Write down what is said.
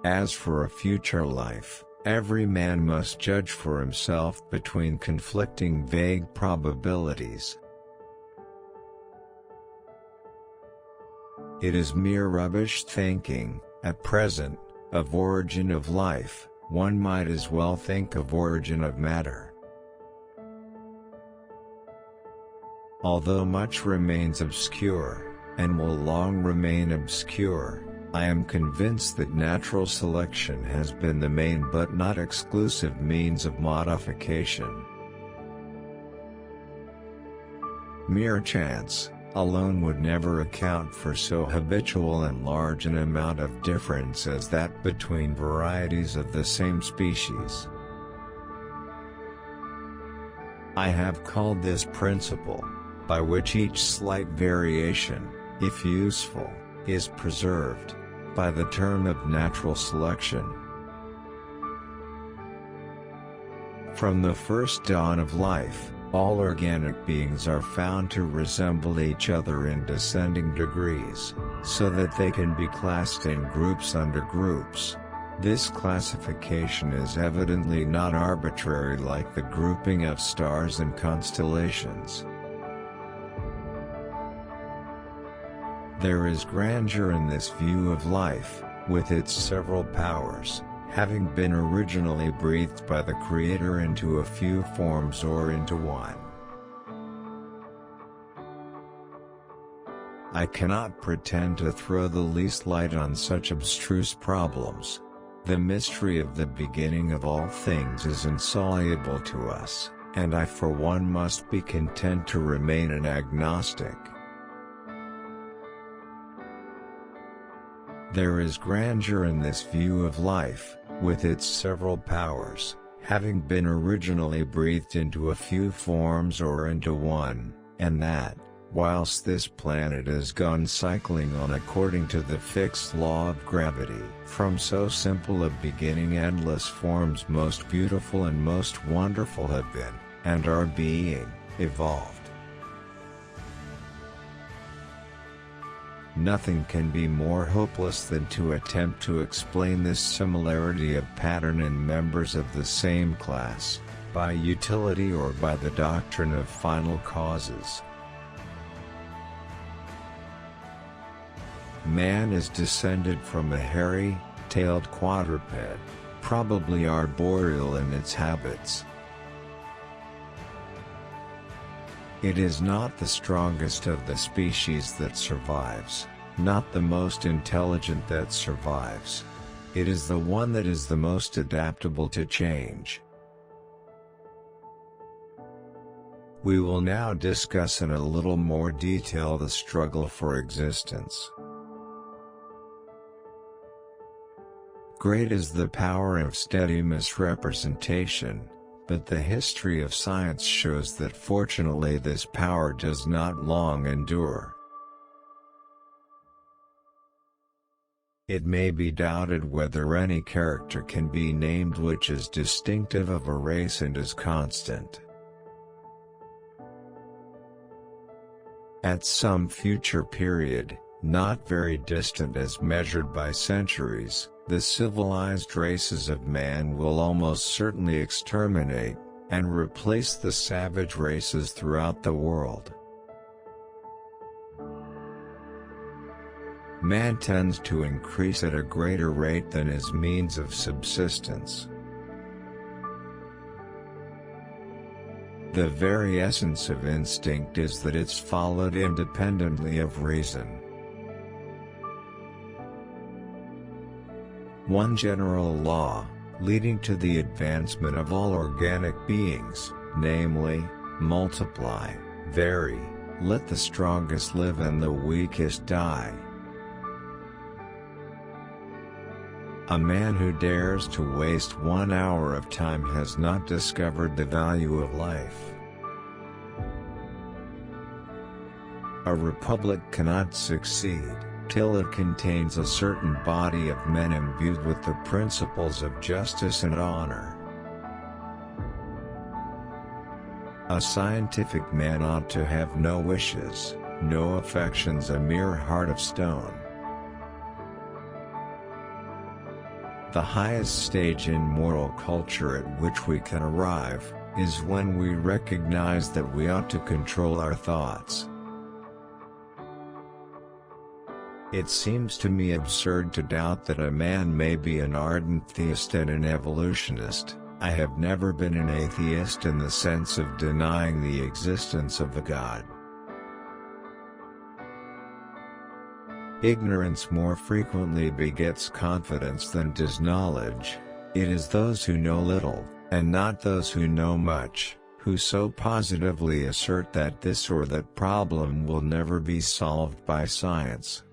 As for a future life, every man must judge for himself between conflicting vague probabilities. It is mere rubbish thinking, at present, of origin of life. One might as well think of origin of matter. Although much remains obscure, and will long remain obscure, I am convinced that natural selection has been the main but not exclusive means of modification. Mere chance alone would never account for so habitual and large an amount of difference as that between varieties of the same species. I have called this principle, by which each slight variation, if useful, is preserved, by the term of natural selection. From the first dawn of life, all organic beings are found to resemble each other in descending degrees, so that they can be classed in groups under groups. This classification is evidently not arbitrary like the grouping of stars and constellations. There is grandeur in this view of life, with its several powers, having been originally breathed by the Creator into a few forms or into one. I cannot pretend to throw the least light on such abstruse problems. The mystery of the beginning of all things is insoluble to us, and I for one must be content to remain an agnostic. There is grandeur in this view of life, with its several powers, having been originally breathed into a few forms or into one, and that, whilst this planet has gone cycling on according to the fixed law of gravity, from so simple a beginning endless forms most beautiful and most wonderful have been, and are being, evolved. Nothing can be more hopeless than to attempt to explain this similarity of pattern in members of the same class, by utility or by the doctrine of final causes. Man is descended from a hairy-tailed quadruped, probably arboreal in its habits. It is not the strongest of the species that survives, not the most intelligent that survives. It is the one that is the most adaptable to change. We will now discuss in a little more detail the struggle for existence. Great is the power of steady misrepresentation, but the history of science shows that fortunately this power does not long endure. It may be doubted whether any character can be named which is distinctive of a race and is constant. At some future period, not very distant as measured by centuries, the civilized races of man will almost certainly exterminate, and replace the savage races throughout the world. Man tends to increase at a greater rate than his means of subsistence. The very essence of instinct is that it's followed independently of reason. One general law, leading to the advancement of all organic beings, namely, multiply, vary, let the strongest live and the weakest die. A man who dares to waste 1 hour of time has not discovered the value of life. A republic cannot succeed till it contains a certain body of men imbued with the principles of justice and honor. A scientific man ought to have no wishes, no affections, a mere heart of stone. The highest stage in moral culture at which we can arrive is when we recognize that we ought to control our thoughts. It seems to me absurd to doubt that a man may be an ardent theist and an evolutionist. I have never been an atheist in the sense of denying the existence of a God. Ignorance more frequently begets confidence than does knowledge. It is those who know little, and not those who know much, who so positively assert that this or that problem will never be solved by science.